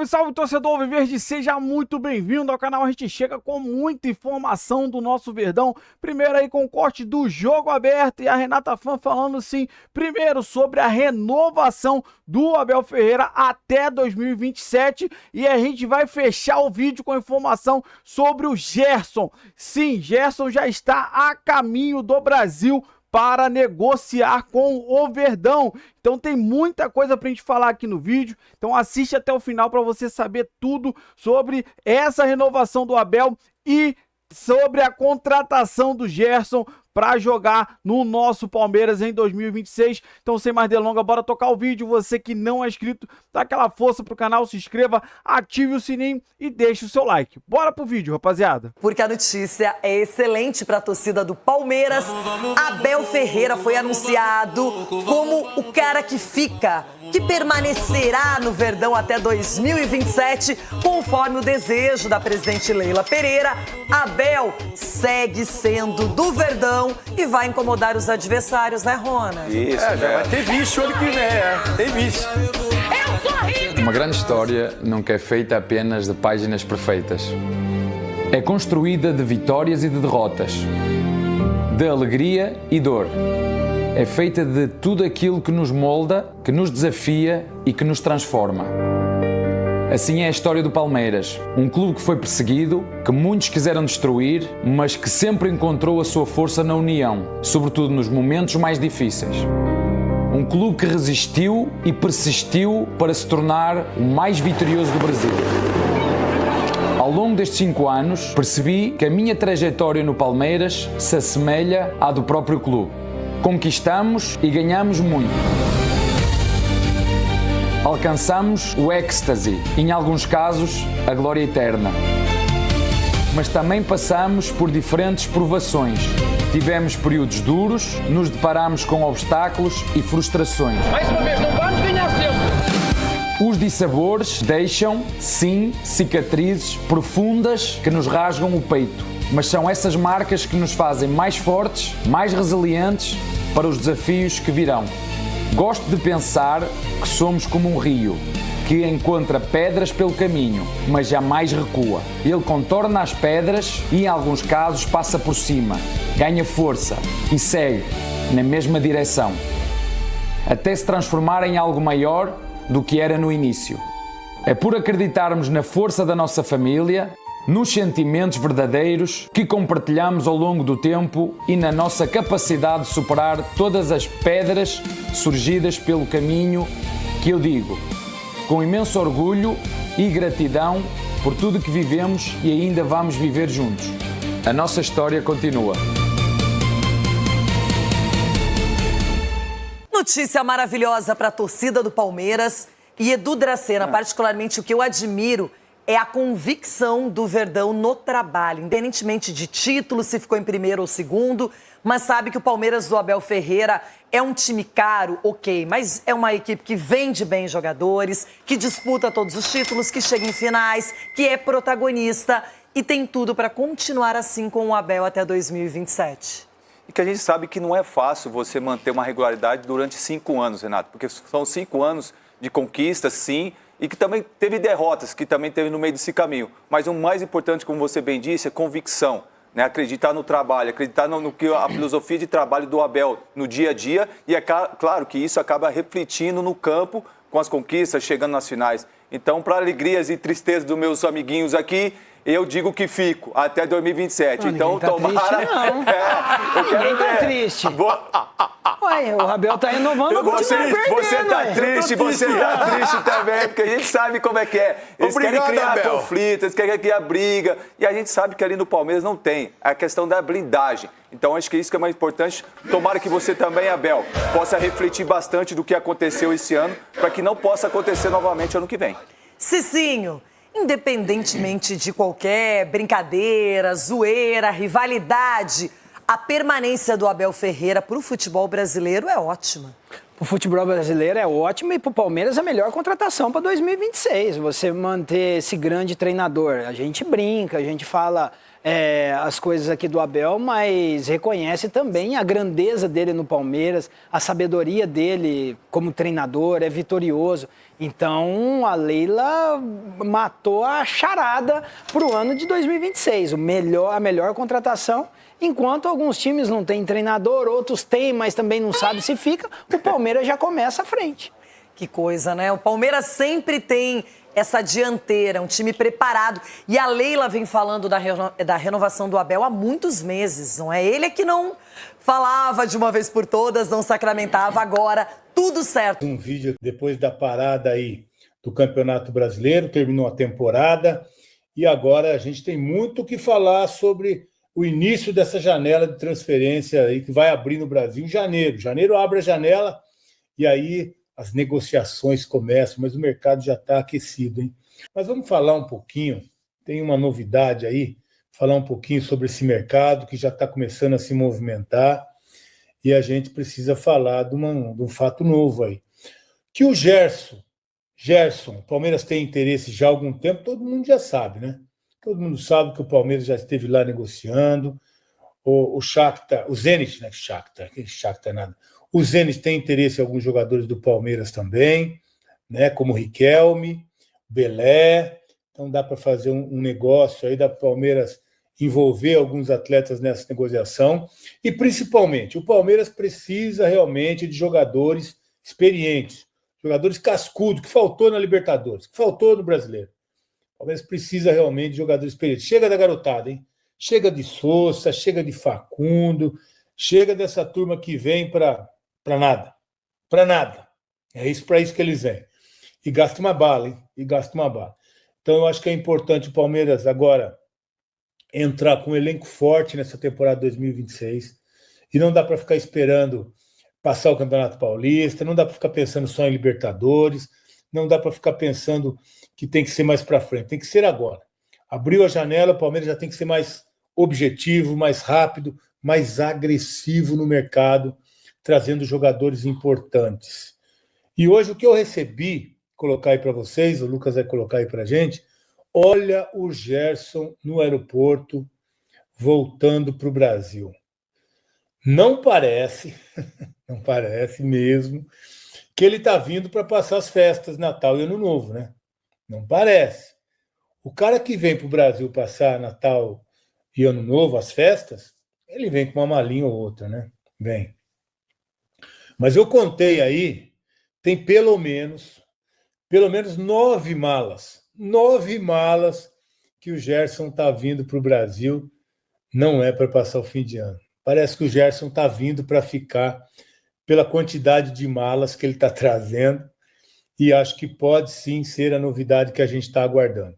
Salve, salve, torcedor Alviverde, seja muito bem-vindo ao canal. A gente chega com muita informação do nosso Verdão. Primeiro aí com o corte do Jogo Aberto e a Renata Fã falando sim, primeiro sobre a renovação do Abel Ferreira até 2027. E a gente vai fechar o vídeo com informação sobre o Gerson. Sim, Gerson já está a caminho do Brasil para negociar com o Verdão. Então tem muita coisa pra gente falar aqui no vídeo, então assiste até o final para você saber tudo sobre essa renovação do Abel e sobre a contratação do Gerson para jogar no nosso Palmeiras em 2026. Então, sem mais delongas, bora tocar o vídeo. Você que não é inscrito, dá aquela força pro canal, se inscreva, ative o sininho e deixe o seu like. Bora pro vídeo, rapaziada. Porque a notícia é excelente para a torcida do Palmeiras. Abel Ferreira foi anunciado como o cara que fica, que permanecerá no Verdão até 2027, conforme o desejo da presidente Leila Pereira. Abel segue sendo do Verdão e vai incomodar os adversários, né, Rona? Isso, já vai ter vice ano que vem, tem vice. Uma grande história nunca é feita apenas de páginas perfeitas. É construída de vitórias e de derrotas, de alegria e dor. É feita de tudo aquilo que nos molda, que nos desafia e que nos transforma. Assim é a história do Palmeiras, um clube que foi perseguido, que muitos quiseram destruir, mas que sempre encontrou a sua força na união, sobretudo nos momentos mais difíceis. Um clube que resistiu e persistiu para se tornar o mais vitorioso do Brasil. Ao longo destes 5 anos, percebi que a minha trajetória no Palmeiras se assemelha à do próprio clube. Conquistamos e ganhamos muito. Alcançamos o êxtase, em alguns casos, a glória eterna. Mas também passamos por diferentes provações. Tivemos períodos duros, nos deparamos com obstáculos e frustrações. Mais uma vez, não vamos ganhar sempre. Os dissabores deixam, sim, cicatrizes profundas que nos rasgam o peito. Mas são essas marcas que nos fazem mais fortes, mais resilientes para os desafios que virão. Gosto de pensar que somos como um rio, que encontra pedras pelo caminho, mas jamais recua. Ele contorna as pedras e, em alguns casos, passa por cima, ganha força e segue na mesma direção, até se transformar em algo maior do que era no início. É por acreditarmos na força da nossa família, nos sentimentos verdadeiros que compartilhamos ao longo do tempo e na nossa capacidade de superar todas as pedras surgidas pelo caminho, que eu digo, com imenso orgulho e gratidão por tudo que vivemos e ainda vamos viver juntos. A nossa história continua. Notícia maravilhosa para a torcida do Palmeiras e Edu Dracena, particularmente o que eu admiro é a convicção do Verdão no trabalho, independentemente de título, se ficou em primeiro ou segundo, mas sabe que o Palmeiras do Abel Ferreira é um time caro, ok, mas é uma equipe que vende bem jogadores, que disputa todos os títulos, que chega em finais, que é protagonista e tem tudo para continuar assim com o Abel até 2027. E que a gente sabe que não é fácil você manter uma regularidade durante 5 anos, Renato, porque são 5 anos de conquistas, sim, e que também teve derrotas, que também teve no meio desse caminho. Mas o mais importante, como você bem disse, é convicção, né? Acreditar no trabalho, acreditar no que a filosofia de trabalho do Abel no dia a dia. E é claro que isso acaba refletindo no campo com as conquistas, chegando nas finais. Então, para alegrias e tristezas dos meus amiguinhos aqui, eu digo que fico até 2027. Não, então, tá tomara... triste, não. eu quero Ninguém tá ver. triste. Ué, o Abel tá renovando, Você tá ué. triste, você tá triste também, porque a gente sabe como é que é. Eles querem criar Abel. conflitos, eles querem criar briga. E a gente sabe que ali no Palmeiras não tem. É a questão da blindagem. Então, acho que isso que é mais importante. Tomara que você também, Abel, possa refletir bastante do que aconteceu esse ano, para que não possa acontecer novamente ano que vem. Cicinho, independentemente de qualquer brincadeira, zoeira, rivalidade, a permanência do Abel Ferreira para o futebol brasileiro é ótima. O futebol brasileiro é ótimo e para o Palmeiras é a melhor contratação para 2026. Você manter esse grande treinador. A gente brinca, a gente fala as coisas aqui do Abel, mas reconhece também a grandeza dele no Palmeiras, a sabedoria dele como treinador, é vitorioso. Então, a Leila matou a charada para o ano de 2026, a melhor contratação. Enquanto alguns times não têm treinador, outros têm, mas também não sabe se fica, o Palmeiras já começa à frente. Que coisa, né? O Palmeiras sempre tem essa dianteira, um time preparado. E a Leila vem falando da renovação do Abel há muitos meses, não é? Ele é que não falava de uma vez por todas, não sacramentava, agora tudo certo. Um vídeo depois da parada aí do Campeonato Brasileiro, terminou a temporada e agora a gente tem muito o que falar sobre o início dessa janela de transferência aí que vai abrir no Brasil em janeiro. Janeiro abre a janela e aí as negociações começam, mas o mercado já está aquecido, hein? Mas vamos falar um pouquinho, tem uma novidade aí, falar um pouquinho sobre esse mercado que já está começando a se movimentar e a gente precisa falar de um fato novo aí. Que o Gerson, o Palmeiras tem interesse já há algum tempo, todo mundo já sabe, né? Todo mundo sabe que o Palmeiras já esteve lá negociando, o Shakhtar, o Zenit, né? Shakhtar nada. O Zenit tem interesse em alguns jogadores do Palmeiras também, né? Como Riquelme, Belé. Então dá para fazer um negócio aí, dá para o Palmeiras envolver alguns atletas nessa negociação. E principalmente, o Palmeiras precisa realmente de jogadores experientes, jogadores cascudos, que faltou na Libertadores, que faltou no Brasileiro. O Palmeiras precisa realmente de jogadores experientes. Chega da garotada, hein? Chega de Sousa, chega de Facundo, chega dessa turma que vem para nada. Para nada. É isso, para isso que eles vêm. E gasta uma bala, hein? Então, eu acho que é importante o Palmeiras agora entrar com um elenco forte nessa temporada 2026. E não dá para ficar esperando passar o Campeonato Paulista, não dá para ficar pensando só em Libertadores, não dá para ficar pensando que tem que ser mais para frente, tem que ser agora. Abriu a janela, o Palmeiras já tem que ser mais objetivo, mais rápido, mais agressivo no mercado, trazendo jogadores importantes. E hoje o que eu recebi, colocar aí para vocês, o Lucas vai colocar aí para a gente, olha o Gerson no aeroporto voltando para o Brasil. Não parece mesmo, que ele está vindo para passar as festas, Natal e Ano Novo, né? Não parece. O cara que vem para o Brasil passar Natal e Ano Novo, as festas, ele vem com uma malinha ou outra, né? Vem. Mas eu contei aí, tem pelo menos 9 malas. 9 malas que o Gerson está vindo para o Brasil, não é para passar o fim de ano. Parece que o Gerson está vindo para ficar pela quantidade de malas que ele está trazendo e acho que pode sim ser a novidade que a gente está aguardando.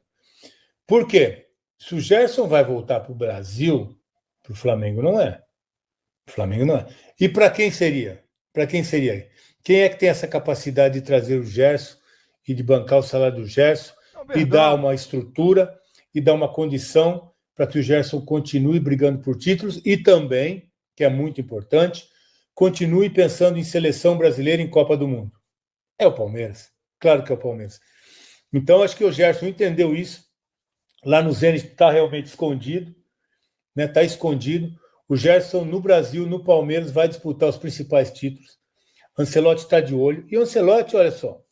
Por quê? Se o Gerson vai voltar para o Brasil, para o Flamengo não é. E para quem seria? Quem é que tem essa capacidade de trazer o Gerson e de bancar o salário do Gerson e dar uma estrutura e dar uma condição para que o Gerson continue brigando por títulos e também, que é muito importante, continue pensando em seleção brasileira em Copa do Mundo? É o Palmeiras. Claro que é o Palmeiras. Então, acho que o Gerson entendeu isso. Lá no Zenit está realmente escondido. Né? Está escondido. O Gerson, no Brasil, no Palmeiras, vai disputar os principais títulos. Ancelotti está de olho. E o Ancelotti, olha só,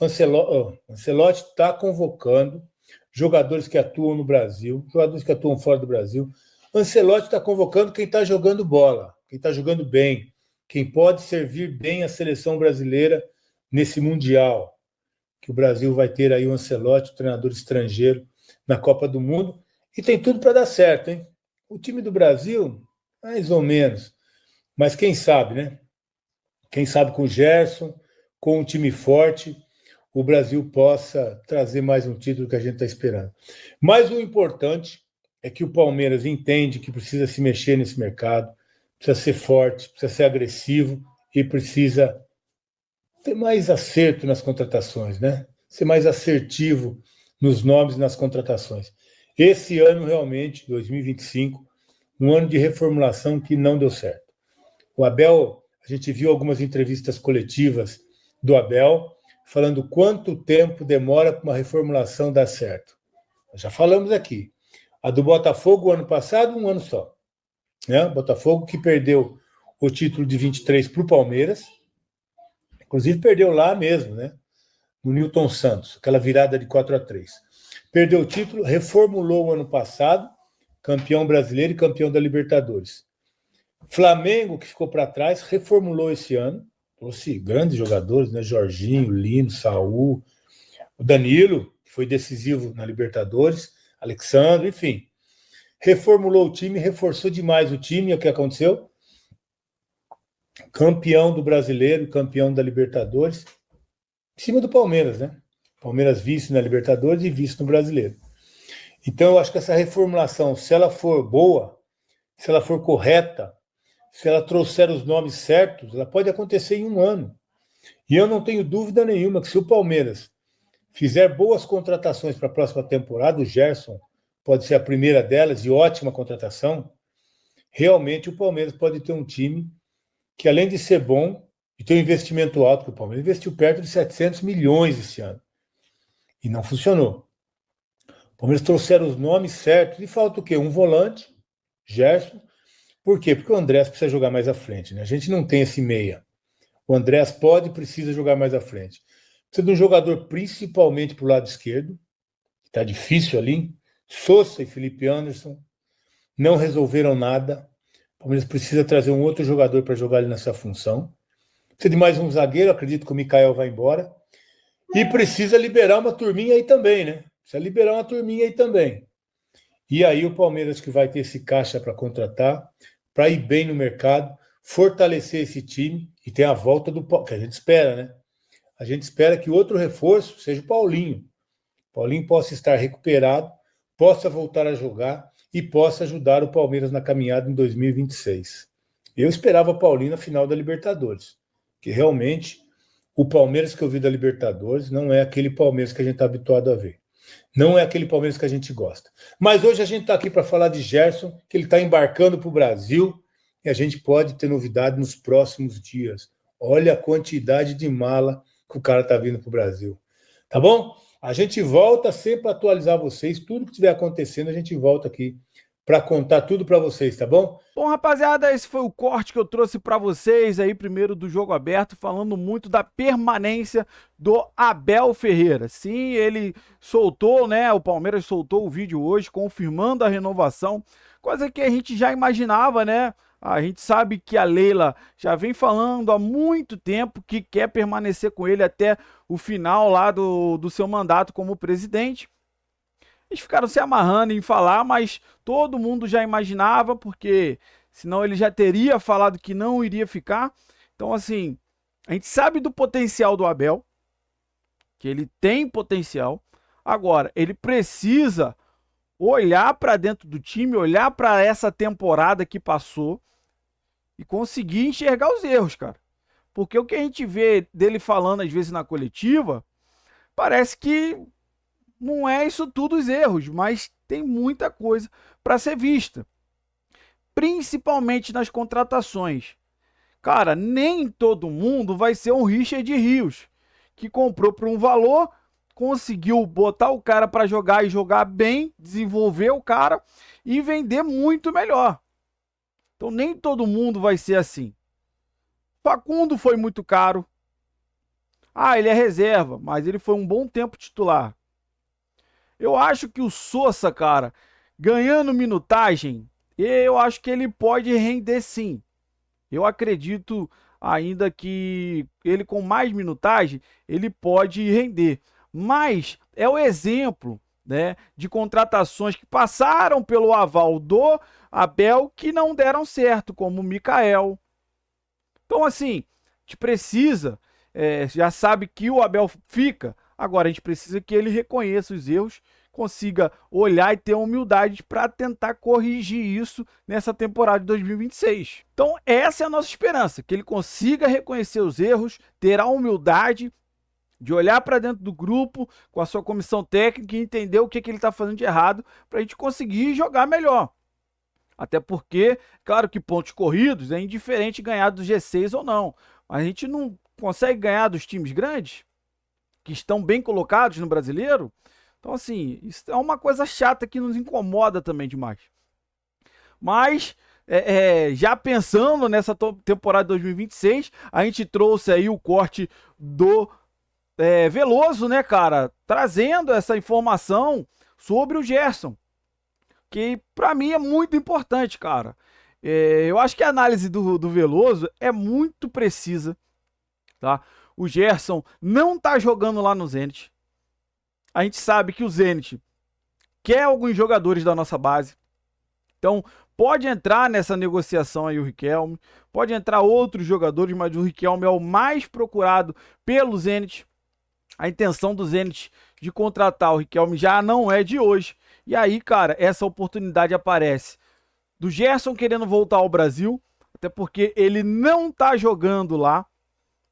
Ancelotti está convocando jogadores que atuam no Brasil, jogadores que atuam fora do Brasil. Ancelotti está convocando quem está jogando bola, quem está jogando bem, quem pode servir bem a seleção brasileira nesse Mundial, que o Brasil vai ter aí o Ancelotti, o treinador estrangeiro, na Copa do Mundo, e tem tudo para dar certo, hein? O time do Brasil, mais ou menos, mas quem sabe, né? Quem sabe com o Gerson, com um time forte, o Brasil possa trazer mais um título que a gente está esperando. Mas o importante é que o Palmeiras entende que precisa se mexer nesse mercado, precisa ser forte, precisa ser agressivo e precisa ter mais acerto nas contratações, né? Ser mais assertivo nos nomes e nas contratações. Esse ano, realmente, 2025, um ano de reformulação que não deu certo. O Abel, a gente viu algumas entrevistas coletivas do Abel, falando quanto tempo demora para uma reformulação dar certo. Nós já falamos aqui. A do Botafogo, ano passado, um ano só. Né? Botafogo que perdeu o título de 23 para o Palmeiras. Inclusive, perdeu lá mesmo, né? No Newton Santos, aquela virada de 4-3. Perdeu o título, reformulou o ano passado, campeão brasileiro e campeão da Libertadores. Flamengo, que ficou para trás, reformulou esse ano, trouxe grandes jogadores, né? Jorginho, Lino, Saul, o Danilo, que foi decisivo na Libertadores, Alexandre, enfim. Reformulou o time, reforçou demais o time, e o que aconteceu? Campeão do Brasileiro, campeão da Libertadores, em cima do Palmeiras, né? Palmeiras vice na Libertadores e vice no Brasileiro. Então, eu acho que essa reformulação, se ela for boa, se ela for correta, se ela trouxer os nomes certos, ela pode acontecer em um ano. E eu não tenho dúvida nenhuma que se o Palmeiras fizer boas contratações para a próxima temporada, o Gerson pode ser a primeira delas, e ótima contratação, realmente o Palmeiras pode ter um time que, além de ser bom, e ter um investimento alto, porque o Palmeiras investiu perto de 700 milhões esse ano. E não funcionou. O Palmeiras trouxeram os nomes certos, e falta o quê? Um volante, Gerson. Por quê? Porque o Andrés precisa jogar mais à frente, né? A gente não tem esse meia. O Andrés pode e precisa jogar mais à frente. Precisa de um jogador principalmente para o lado esquerdo, que está difícil ali. Sousa e Felipe Anderson não resolveram nada. O Palmeiras precisa trazer um outro jogador para jogar ali nessa função. Precisa de mais um zagueiro, acredito que o Mikael vai embora. E precisa liberar uma turminha aí também, né? Precisa liberar uma turminha aí também. E aí o Palmeiras que vai ter esse caixa para contratar, para ir bem no mercado, fortalecer esse time, e tem a volta do Paulo, que a gente espera, né? A gente espera que outro reforço seja o Paulinho. O Paulinho possa estar recuperado, possa voltar a jogar e possa ajudar o Palmeiras na caminhada em 2026. Eu esperava o Paulinho na final da Libertadores, que realmente o Palmeiras que eu vi da Libertadores não é aquele Palmeiras que a gente está habituado a ver. Não é aquele Palmeiras que a gente gosta. Mas hoje a gente está aqui para falar de Gerson, que ele está embarcando para o Brasil, e a gente pode ter novidade nos próximos dias. Olha a quantidade de mala que o cara está vindo para o Brasil. Tá bom? A gente volta sempre para atualizar vocês. Tudo que estiver acontecendo, a gente volta aqui para contar tudo para vocês, tá bom? Bom, rapaziada, esse foi o corte que eu trouxe para vocês aí, primeiro do Jogo Aberto, falando muito da permanência do Abel Ferreira. Sim, ele soltou, né, o Palmeiras soltou o vídeo hoje, confirmando a renovação, coisa que a gente já imaginava, né? A gente sabe que a Leila já vem falando há muito tempo que quer permanecer com ele até o final lá do seu mandato como presidente. Eles ficaram se amarrando em falar, mas todo mundo já imaginava, porque senão ele já teria falado que não iria ficar. Então, assim, a gente sabe do potencial do Abel, que ele tem potencial. Agora, ele precisa olhar para dentro do time, olhar para essa temporada que passou e conseguir enxergar os erros, cara. Porque o que a gente vê dele falando às vezes na coletiva, parece que não é isso tudo os erros, mas tem muita coisa para ser vista. Principalmente nas contratações. Cara, nem todo mundo vai ser um Richard Rios, que comprou por um valor, conseguiu botar o cara para jogar e jogar bem, desenvolver o cara e vender muito melhor. Então nem todo mundo vai ser assim. Facundo foi muito caro. Ah, ele é reserva, mas ele foi um bom tempo titular. Eu acho que o Sousa, cara, ganhando minutagem, eu acho que ele pode render sim. Eu acredito ainda que ele com mais minutagem, ele pode render. Mas é o exemplo, né, de contratações que passaram pelo aval do Abel que não deram certo, como o Mikael. Então, assim, a gente precisa, já sabe que o Abel fica, agora a gente precisa que ele reconheça os erros, consiga olhar e ter humildade para tentar corrigir isso nessa temporada de 2026. Então, essa é a nossa esperança, que ele consiga reconhecer os erros, ter a humildade de olhar para dentro do grupo com a sua comissão técnica e entender o que ele está fazendo de errado para a gente conseguir jogar melhor. Até porque, claro que pontos corridos é indiferente ganhar do G6 ou não. A gente não consegue ganhar dos times grandes, que estão bem colocados no brasileiro. Então, assim, isso é uma coisa chata que nos incomoda também demais. Mas, já pensando nessa temporada de 2026, a gente trouxe aí o corte do Veloso, né, cara? Trazendo essa informação sobre o Gerson, que pra mim é muito importante, cara. Eu acho que a análise do Veloso é muito precisa, tá? O Gerson não tá jogando lá no Zenit. A gente sabe que o Zenit quer alguns jogadores da nossa base. Então, pode entrar nessa negociação aí o Riquelme, pode entrar outros jogadores, mas o Riquelme é o mais procurado pelo Zenit. A intenção do Zenit de contratar o Riquelme já não é de hoje. E aí, cara, essa oportunidade aparece do Gerson querendo voltar ao Brasil, até porque ele não tá jogando lá.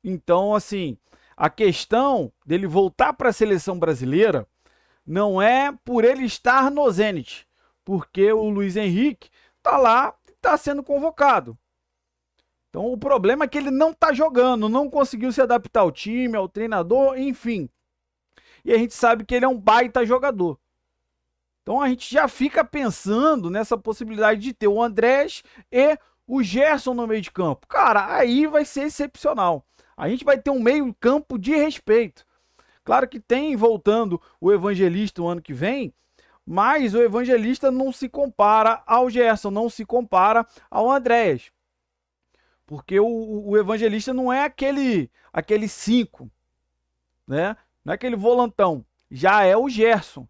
Então, assim, a questão dele voltar para a seleção brasileira não é por ele estar no Zenit, porque o Luiz Henrique tá lá, tá sendo convocado. Então o problema é que ele não tá jogando, não conseguiu se adaptar ao time, ao treinador, enfim. E a gente sabe que ele é um baita jogador. Então a gente já fica pensando nessa possibilidade de ter o Andrés e o Gerson no meio de campo. Cara, aí vai ser excepcional. A gente vai ter um meio campo de respeito. Claro que tem voltando o Evangelista o ano que vem, mas o Evangelista não se compara ao Gerson, não se compara ao Andrés. Porque o Evangelista não é aquele 5, né? Não é aquele volantão. Já é o Gerson.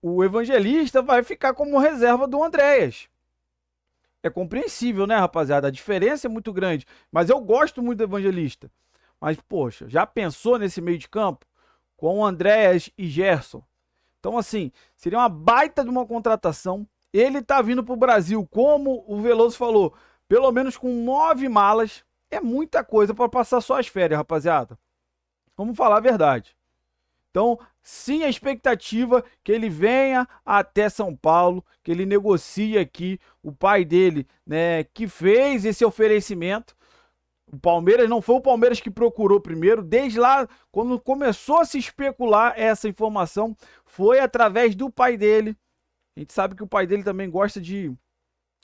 O Evangelista vai ficar como reserva do Andréas. É compreensível, né, rapaziada? A diferença é muito grande. Mas eu gosto muito do Evangelista. Mas, poxa, já pensou nesse meio de campo? Com o Andréas e Gerson. Então, assim, seria uma baita de uma contratação. Ele tá vindo pro Brasil, como o Veloso falou, pelo menos com 9 malas. É muita coisa para passar só as férias, rapaziada. Vamos falar a verdade. Então, sim, a expectativa que ele venha até São Paulo, que ele negocie aqui. O pai dele, né, que fez esse oferecimento. O Palmeiras não foi o Palmeiras que procurou primeiro. Desde lá, quando começou a se especular essa informação, foi através do pai dele. A gente sabe que o pai dele também gosta de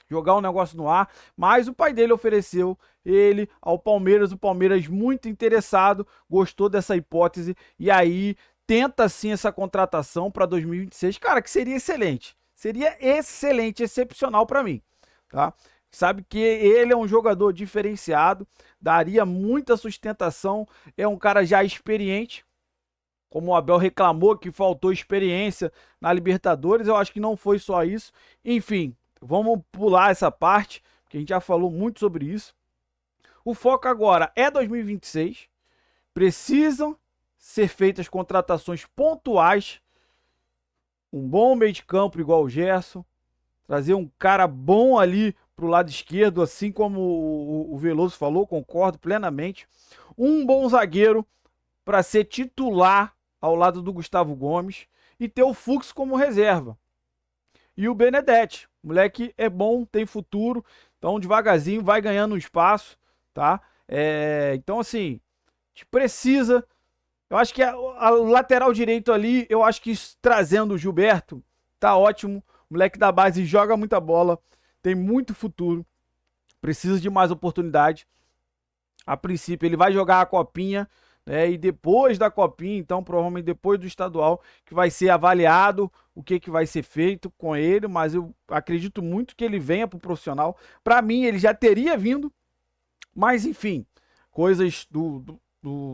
jogar um negócio no ar, mas o pai dele ofereceu ele ao Palmeiras. O Palmeiras, muito interessado, gostou dessa hipótese e aí tenta sim essa contratação para 2026, cara, que seria excelente. Seria excelente, excepcional para mim, tá? Sabe que ele é um jogador diferenciado, daria muita sustentação, é um cara já experiente. Como o Abel reclamou que faltou experiência na Libertadores, eu acho que não foi só isso. Enfim, vamos pular essa parte, porque a gente já falou muito sobre isso. O foco agora é 2026. Precisam ser feitas contratações pontuais. Um bom meio de campo igual o Gerson. Trazer um cara bom ali pro lado esquerdo, assim como o Veloso falou, concordo plenamente. Um bom zagueiro para ser titular ao lado do Gustavo Gomes e ter o Fux como reserva. E o Benedetti, moleque é bom, tem futuro, então devagarzinho vai ganhando espaço, tá? Então assim, a gente precisa, eu acho que a lateral direito ali, eu acho que trazendo o Gilberto, tá ótimo, o moleque da base joga muita bola, tem muito futuro, precisa de mais oportunidade. A princípio ele vai jogar a copinha, né, e depois da copinha, então provavelmente depois do estadual, que vai ser avaliado o que vai ser feito com ele, mas eu acredito muito que ele venha para o profissional. Para mim ele já teria vindo, mas enfim, coisas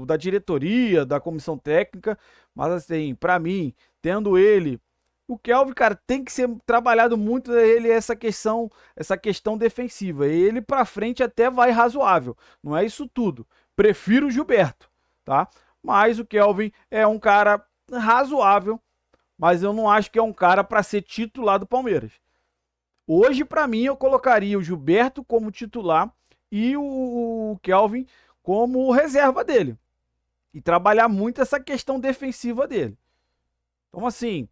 da diretoria, da comissão técnica, mas assim, para mim, tendo ele, o Kelvin, cara, tem que ser trabalhado muito ele essa questão defensiva. Ele para frente até vai razoável, não é isso tudo. Prefiro o Gilberto, tá? Mas o Kelvin é um cara razoável, mas eu não acho que é um cara para ser titular do Palmeiras. Hoje, para mim, eu colocaria o Gilberto como titular e o Kelvin como reserva dele. E trabalhar muito essa questão defensiva dele. Então, assim,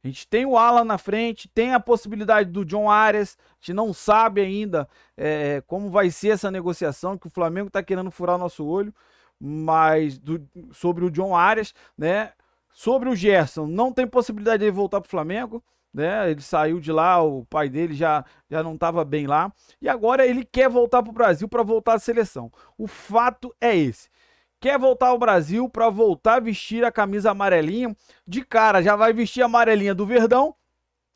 a gente tem o Alan na frente, tem a possibilidade do John Arias, a gente não sabe ainda como vai ser essa negociação, que o Flamengo está querendo furar o nosso olho, mas sobre o John Arias, né? Sobre o Gerson, não tem possibilidade de ele voltar para o Flamengo, né? Ele saiu de lá, o pai dele já não estava bem lá. E agora ele quer voltar para o Brasil para voltar à seleção. O fato é esse. Quer voltar ao Brasil para voltar a vestir a camisa amarelinha. De cara, já vai vestir a amarelinha do Verdão.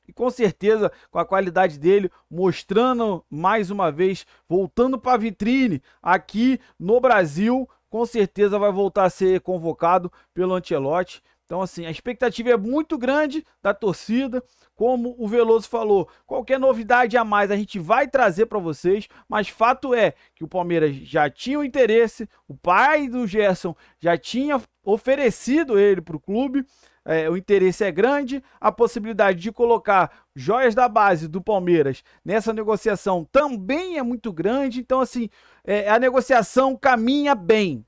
E com certeza, com a qualidade dele, mostrando mais uma vez, voltando para a vitrine aqui no Brasil, com certeza vai voltar a ser convocado pelo Ancelotti. Então, assim, a expectativa é muito grande da torcida. Como o Veloso falou, qualquer novidade a mais a gente vai trazer para vocês, mas fato é que o Palmeiras já tinha o interesse, o pai do Gerson já tinha oferecido ele para o clube, o interesse é grande, a possibilidade de colocar joias da base do Palmeiras nessa negociação também é muito grande, então assim, a negociação caminha bem.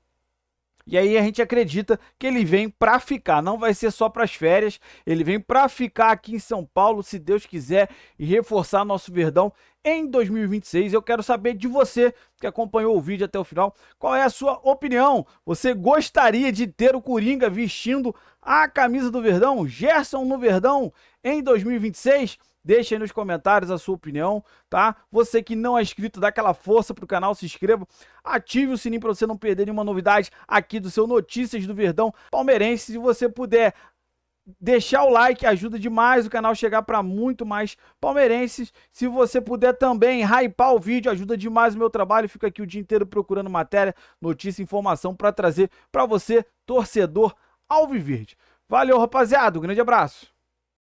E aí a gente acredita que ele vem para ficar, não vai ser só para as férias, ele vem para ficar aqui em São Paulo, se Deus quiser, e reforçar nosso Verdão em 2026. Eu quero saber de você que acompanhou o vídeo até o final, qual é a sua opinião? Você gostaria de ter o Coringa vestindo a camisa do Verdão, Gerson no Verdão em 2026? Deixa aí nos comentários a sua opinião, tá? Você que não é inscrito, dá aquela força pro canal, se inscreva, ative o sininho para você não perder nenhuma novidade aqui do seu Notícias do Verdão Palmeirense. Se você puder deixar o like, ajuda demais o canal chegar para muito mais palmeirenses. Se você puder também hypar o vídeo, ajuda demais o meu trabalho. Fico aqui o dia inteiro procurando matéria, notícia, informação para trazer para você, torcedor alviverde. Valeu, rapaziada, um grande abraço.